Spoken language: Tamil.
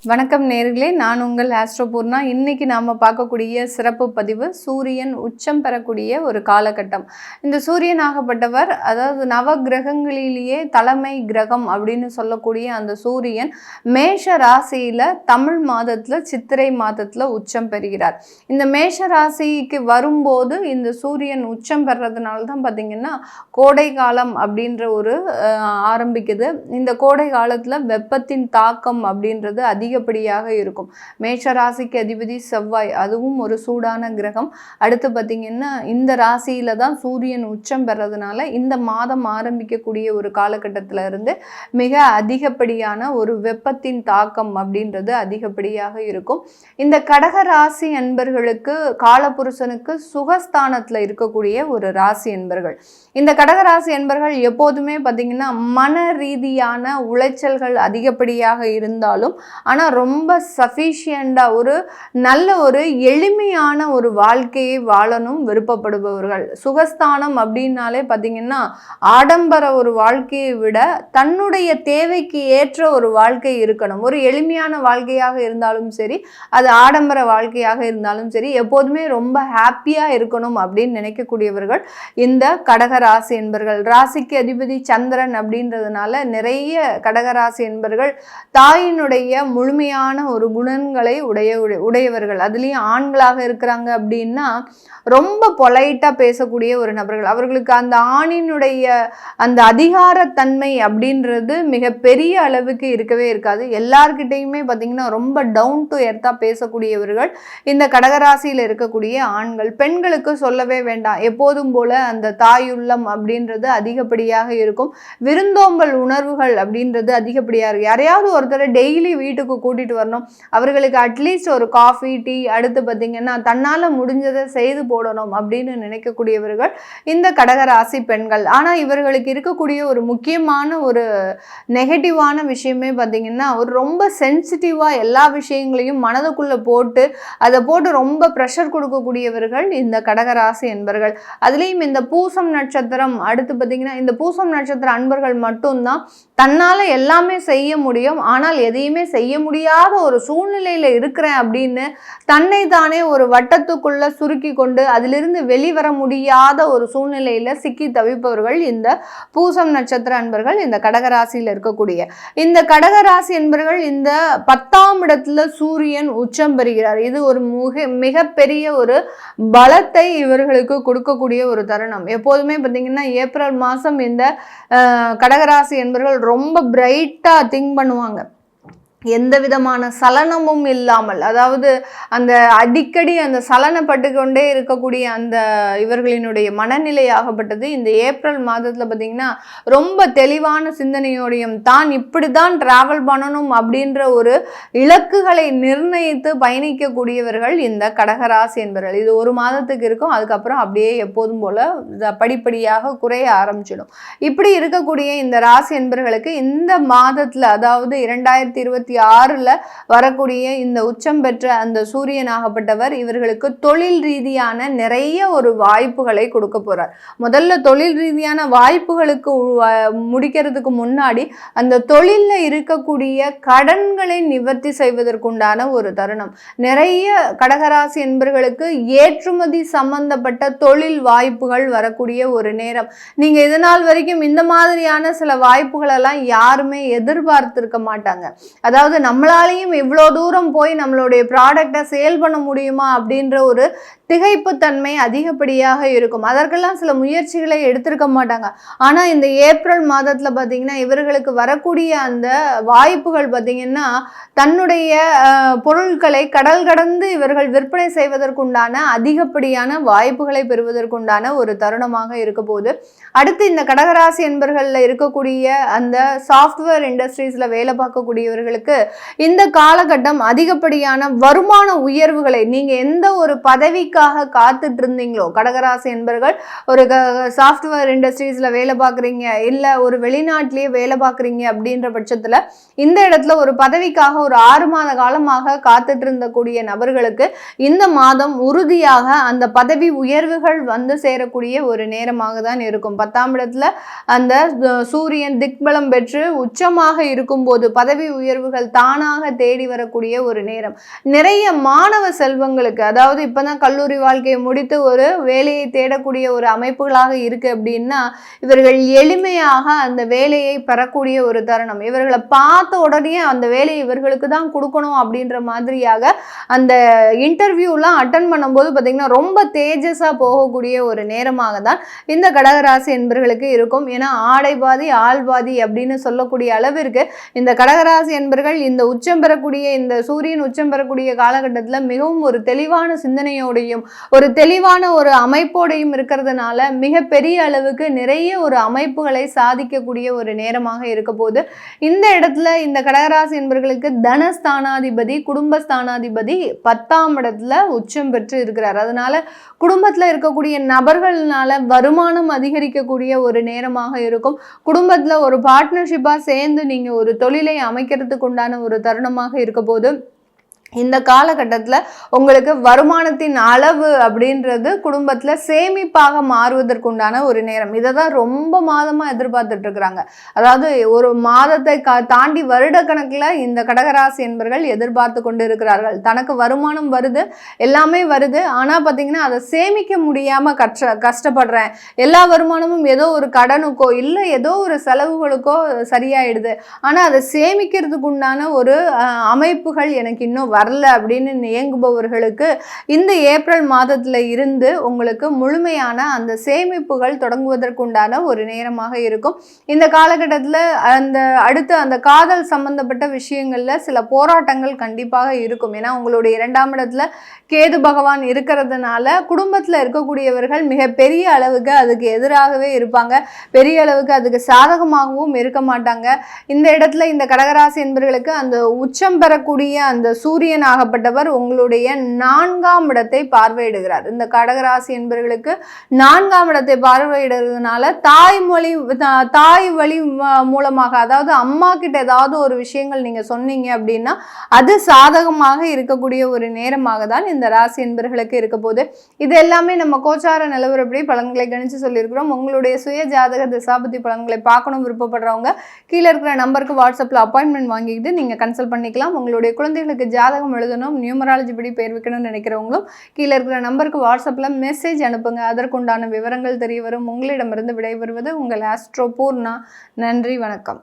வணக்கம் நேர்களே, நான் உங்கள் ஆஸ்ட்ரோபூர்ணா. இன்னைக்கு நாம் பார்க்கக்கூடிய சிறப்பு பதிவு சூரியன் உச்சம் பெறக்கூடிய ஒரு காலகட்டம். இந்த சூரியன் ஆகப்பட்டவர், அதாவது நவ கிரகங்களிலேயே தலைமை கிரகம் அப்படின்னு சொல்லக்கூடிய அந்த சூரியன் மேஷ ராசியில் தமிழ் மாதத்தில் சித்திரை மாதத்தில் உச்சம் பெறுகிறார். இந்த மேஷ ராசிக்கு வரும்போது இந்த சூரியன் உச்சம் பெறதுனால தான் பார்த்திங்கன்னா கோடை காலம் அப்படின்ற ஒரு ஆரம்பிக்குது. இந்த கோடை காலத்தில் வெப்பத்தின் தாக்கம் அப்படின்றது அதிகப்படியாக இருக்கும். மேஷ ராசிக்கு அதிபதி செவ்வாய், அதுவும் ஒரு சூடான கிரகம். அடுத்து பார்த்திங்கன்னா இந்த ராசியில தான் சூரியன் உச்சம் பெறதுனால இந்த மாதம் ஆரம்பிக்கக்கூடிய ஒரு காலகட்டத்தில் இருந்து மிக அதிகப்படியான ஒரு வெப்பத்தின் தாக்கம் அப்படின்றது அதிகப்படியாக இருக்கும். இந்த கடக ராசி என்பர்களுக்கு காலபுருஷனுக்கு சுகஸ்தானத்தில் இருக்கக்கூடிய ஒரு ராசி என்பர்கள். இந்த கடகராசி என்பர்கள் எப்போதுமே பார்த்திங்கன்னா மன ரீதியான உளைச்சல்கள் அதிகப்படியாக இருந்தாலும் ஆனால் ரொம்ப சஃபிஷியண்டாக ஒரு நல்ல ஒரு எளிமையான ஒரு வாழ்க்கையை வாழணும் விருப்பப்படுபவர்கள். சுகஸ்தானம் அப்படின்னாலே பார்த்திங்கன்னா ஆடம்பர ஒரு வாழ்க்கையை விட தன்னுடைய தேவைக்கு ஏற்ற ஒரு வாழ்க்கை இருக்கணும். ஒரு எளிமையான வாழ்க்கையாக இருந்தாலும் சரி, அது ஆடம்பர வாழ்க்கையாக இருந்தாலும் சரி, எப்போதுமே ரொம்ப ஹாப்பியாக இருக்கணும் அப்படின்னு நினைக்கக்கூடியவர்கள் இந்த கடகராசி என்பர்கள். ராசிக்கு அதிபதி சந்திரன் அப்படின்றதுனால நிறைய கடகராசி என்பர்கள் தாயினுடைய முழுமையான ஒரு குணங்களை உடையவர்கள். அதுலேயும் ஆண்களாக இருக்கிறாங்க அப்படின்னா ரொம்ப பொலைட்டாக பேசக்கூடிய ஒரு நபர்கள். அவர்களுக்கு அந்த ஆணினுடைய அந்த அதிகாரத்தன்மை அப்படின்றது மிக பெரிய அளவுக்கு இருக்கவே இருக்காது. எல்லார்கிட்டையுமே பார்த்திங்கன்னா ரொம்ப டவுன் டு எர்த்தாக பேசக்கூடியவர்கள் இந்த கடகராசியில் இருக்கக்கூடிய ஆண்கள். பெண்களுக்கு சொல்லவே வேண்டாம், எப்போதும் போல அந்த தாயுள்ளம் அப்படின்றது அதிகப்படியாக இருக்கும். விருந்தோம்பல் உணர்வுகள் அப்படின்றது அதிகப்படியாக இருக்கும். யாரையாவது ஒருத்தரை டெய்லி வீட்டுக்கு கூட்டிகிட்டு வரணும், அவர்களுக்கு அட்லீஸ்ட் ஒரு காஃபி டீ, அடுத்து பார்த்திங்கன்னா தன்னால் முடிஞ்சதை செய்து போடணும் அப்படின்னு நினைக்கக்கூடியவர்கள் இந்த கடகராசி பெண்கள். ஆனால் இவர்களுக்கு இருக்கக்கூடிய ஒரு முக்கியமான ஒரு நெகட்டிவான விஷயமே பார்த்திங்கன்னா ஒரு ரொம்ப சென்சிட்டிவாக எல்லா விஷயங்களையும் மனதுக்குள்ளே போட்டு அதை போட்டு ரொம்ப ப்ரெஷர் கொடுக்கக்கூடியவர்கள் இந்த கடகராசி என்பர்கள். அதுலேயும் இந்த பூசம் நட்சத்திரம், அடுத்து பார்த்திங்கன்னா இந்த பூசம் நட்சத்திர அன்பர்கள் மட்டும்தான் தன்னால் எல்லாமே செய்ய முடியும், ஆனால் எதையுமே செய்ய முடியாத ஒரு சூழ்நிலையில் இருக்கிறேன் அப்படின்னு தன்னை தானே ஒரு வட்டத்துக்குள்ளே சுருக்கி கொண்டு அதிலிருந்து வெளிவர முடியாத ஒரு சூழ்நிலையில் சிக்கி தவிப்பவர்கள் இந்த பூசம் நட்சத்திர அன்பர்கள், இந்த கடகராசியில் இருக்கக்கூடிய இந்த கடகராசி என்பர்கள். இந்த 10ஆம் இடத்துல சூரியன் உச்சம் பெறுகிறார். இது ஒரு மிகப்பெரிய ஒரு பலத்தை இவர்களுக்கு கொடுக்கக்கூடிய ஒரு தருணம். எப்போதுமே பார்த்தீங்கன்னா ஏப்ரல் மாதம் இந்த கடகராசி என்பர்கள் ரொம்ப பிரைட்டாக திங்க் பண்ணுவாங்க. எந்த விதமான சலனமும் இல்லாமல், அதாவது அந்த அடிக்கடி அந்த சலனப்பட்டு கொண்டே இருக்கக்கூடிய அந்த இவர்களினுடைய மனநிலையாகப்பட்டது இந்த ஏப்ரல் மாதத்தில் பார்த்திங்கன்னா ரொம்ப தெளிவான சிந்தனையோடையும் தான் இப்படி தான் ட்ராவல் பண்ணணும் அப்படின்ற ஒரு இலக்குகளை நிர்ணயித்து பயணிக்கக்கூடியவர்கள் இந்த கடகராசி என்பவர்கள். இது ஒரு மாதத்துக்கு இருக்கும், அதுக்கப்புறம் அப்படியே எப்போதும் போல் படிப்படியாக குறைய ஆரம்பிச்சிடும். இப்படி இருக்கக்கூடிய இந்த ராசி என்பவர்களுக்கு இந்த மாதத்தில், அதாவது 2026 வரக்கூடிய இந்த உச்சம் பெற்ற அந்த சூரியனாகப்பட்டவர் இவர்களுக்கு தொழில் ரீதியான நிறைய ஒரு வாய்ப்புகளை கொடுக்க போறார். முதல்ல தொழில் ரீதியான வாய்ப்புகளுக்கு முடிக்கிறதுக்கு முன்னாடி அந்த தொழிலில் இருக்கக்கூடிய கடன்களை நிவர்த்தி செய்வதற்குண்டான ஒரு தருணம். நிறைய கடகராசி என்பவர்களுக்கு ஏற்றுமதி சம்பந்தப்பட்ட தொழில் வாய்ப்புகள் வரக்கூடிய ஒரு நேரம். நீங்க இதனால் வரைக்கும் இந்த மாதிரியான சில வாய்ப்புகள் எல்லாம் யாருமே எதிர்பார்த்திருக்க மாட்டாங்க. அதாவது நம்மளாலையும் இவ்வளோ தூரம் போய் நம்மளுடைய ப்ராடக்டை சேல் பண்ண முடியுமா அப்படின்ற ஒரு திகைப்புத்தன்மை அதிகப்படியாக இருக்கும். அதற்கெல்லாம் சில முயற்சிகளை எடுத்திருக்க மாட்டாங்க. ஆனால் இந்த ஏப்ரல் மாதத்தில் பார்த்திங்கன்னா இவர்களுக்கு வரக்கூடிய அந்த வாய்ப்புகள் பார்த்திங்கன்னா தன்னுடைய பொருட்களை கடல் கடந்து இவர்கள் விற்பனை செய்வதற்குண்டான அதிகப்படியான வாய்ப்புகளை பெறுவதற்குண்டான ஒரு தருணமாக இருக்க போது. அடுத்து இந்த கடகராசி என்பர்களில் இருக்கக்கூடிய அந்த சாஃப்ட்வேர் இண்டஸ்ட்ரீஸில் வேலை பார்க்கக்கூடியவர்களுக்கு இந்த காலகட்டம் அதிகப்படியான வருமான உயர்வுகளை, நீங்க எந்த ஒரு பதவிக்காக காத்துட்டு இருந்தீங்களோ, கடகராசி என்பர்கள் ஒரு சாஃப்ட்வேர் இண்டஸ்ட்ரீஸ்ல வேலை பார்க்குறீங்க, இல்லை ஒரு வெளிநாட்டிலேயே வேலை பார்க்குறீங்க அப்படின்ற பட்சத்தில் இந்த இடத்துல ஒரு பதவிக்காக ஒரு 6 மாத காலமாக காத்துட்டு இருந்தக்கூடிய நபர்களுக்கு இந்த மாதம் உறுதியாக அந்த பதவி உயர்வுகள் வந்து சேரக்கூடிய ஒரு நேரமாக தான் இருக்கும். 10ஆம் இடத்துல அந்த சூரியன் திக்பலம் பெற்று உச்சமாக இருக்கும்போது பதவி உயர்வுகள் வாய்ப்புகள் தானாக தேடி வரக்கூடிய ஒரு நேரம். நிறைய மாணவ செல்வங்களுக்கு, அதாவது இப்பதான் கல்லூரி வாழ்க்கையை முடித்து ஒரு வேலையை தேடக்கூடிய ஒரு அமைப்புகளாக இருக்கு அப்படின்னா, இவர்கள் எளிமையாக அந்த வேலையை பெறக்கூடிய ஒரு தருணம். இவர்களை பார்த்த உடனே அந்த வேலையை இவர்களுக்கு தான் கொடுக்கணும் அப்படின்ற மாதிரியாக அந்த இன்டர்வியூலாம் அட்டன் பண்ணும்போது பார்த்தீங்கன்னா ரொம்ப தேஜஸாக போகக்கூடிய ஒரு நேரமாக தான் இந்த கடகராசி என்பர்களுக்கு இருக்கும். ஏன்னா ஆடை பாதி ஆள் பாதி அப்படின்னு சொல்லக்கூடிய அளவிற்கு இந்த கடகராசி என்பர்கள் இந்த உச்சம் பெறக்கூடிய, இந்த சூரியன் உச்சம் பெறக்கூடிய காலகட்டத்தில் மிகவும் ஒரு தெளிவான சிந்தனையோடையும் ஒரு தெளிவான ஒரு அமைப்போடையும் இருக்கிறதுனால மிகப்பெரிய அளவுக்கு நிறைய ஒரு அமைப்புகளை சாதிக்கக்கூடிய ஒரு நேரமாக இருக்க போது. இந்த இடத்துல இந்த கடகராசி என்பர்களுக்கு தனஸ்தானாதிபதி குடும்பஸ்தானாதிபதி 10ஆம் இடத்துல உச்சம் பெற்று இருக்கிறார். அதனால குடும்பத்துல இருக்கக்கூடிய நபர்கள்னால வருமானம் அதிகரிக்கக்கூடிய ஒரு நேரமாக இருக்கும். குடும்பத்துல ஒரு பார்ட்னர்ஷிப்பா சேர்ந்து நீங்க ஒரு தொழிலை அமைக்கிறதுக்கு உண்டான ஒரு தருணமாக இருக்க போது. இந்த காலகட்டத்தில் உங்களுக்கு வருமானத்தின் அளவு அப்படின்றது குடும்பத்தில் சேமிப்பாக மாறுவதற்குண்டான ஒரு நேரம். இதை தான் ரொம்ப மாதமாக எதிர்பார்த்துட்டு இருக்கிறாங்க. அதாவது ஒரு மாதத்தை தாண்டி வருடக்கணக்கில் இந்த கடகராசி என்பர்கள் எதிர்பார்த்து கொண்டு இருக்கிறார்கள். தனக்கு வருமானம் வருது, எல்லாமே வருது, ஆனால் பார்த்தீங்கன்னா அதை சேமிக்க முடியாமல் கஷ்டப்படுறேன். எல்லா வருமானமும் ஏதோ ஒரு கடனுக்கோ இல்லை ஏதோ ஒரு செலவுகளுக்கோ சரியாயிடுது, ஆனால் அதை சேமிக்கிறதுக்கு உண்டான ஒரு அமைப்புகள் எனக்கு இன்னும் வரல அப்படின்னு இயங்குபவர்களுக்கு இந்த ஏப்ரல் மாதத்துல இருந்து உங்களுக்கு முழுமையான அந்த சேமிப்புகள் தொடங்குவதற்குண்டான ஒரு நேரமாக இருக்கும். இந்த காலகட்டத்தில் அடுத்து அந்த காதல் சம்பந்தப்பட்ட விஷயங்கள்ல சில போராட்டங்கள் கண்டிப்பாக இருக்கும். ஏன்னா உங்களுடைய 2ஆம் இடத்துல கேது பகவான் இருக்கிறதுனால குடும்பத்தில் இருக்கக்கூடியவர்கள் மிக பெரிய அளவுக்கு அதுக்கு எதிராகவே இருப்பாங்க. பெரிய அளவுக்கு அதுக்கு சாதகமாகவும் இருக்க மாட்டாங்க. இந்த இடத்துல இந்த கடகராசி என்பவர்களுக்கு அந்த உச்சம் பெறக்கூடிய அந்த சூரியன் ஆகப்பட்டவர் உங்களுடைய 4ஆம் இடத்தை பார்வையிடுகிறார். இந்த கடகராசி என்பவர்களுக்கு 4ஆம் இடத்தை பார்வையிடுறதுனால தாய் வழி மூலமாக, அதாவது அம்மா கிட்ட ஏதாவது ஒரு விஷயங்கள் நீங்க சொன்னீங்க அப்படின்னா அது சாதகமாக இருக்கக்கூடிய ஒரு நேரமாக தான் இந்த ராசி என்பவர்களுக்கு இருக்க போது. இது எல்லாமே நம்ம கோச்சார நிலவரப்படி பலன்களை கணிச்சு சொல்லியிருக்கிறோம். உங்களுடைய சுய ஜாதக திசாபதி பலன்களை பார்க்கணும் விருப்பப்படுறவங்க கீழே இருக்கிற நம்பருக்கு வாட்ஸ்அப்ல அப்பாயின்மெண்ட் வாங்கிக்கிட்டு நீங்க கன்சல்ட் பண்ணிக்கலாம். உங்களுடைய குழந்தைகளுக்கு ஜாதகம் எழுதணும், நியூமராலஜி படி பேர் வைக்கணும்னு நினைக்கிறவங்களும் கீழே இருக்கிற நம்பருக்கு வாட்ஸ்அப்ல மெசேஜ் அனுப்புங்க. அதற்குண்டான விவரங்கள் தெரிய வரும். உங்களிடமிருந்து விடைபெறுவது உங்கள் ஆஸ்ட்ரோ பூர்ணா. நன்றி, வணக்கம்.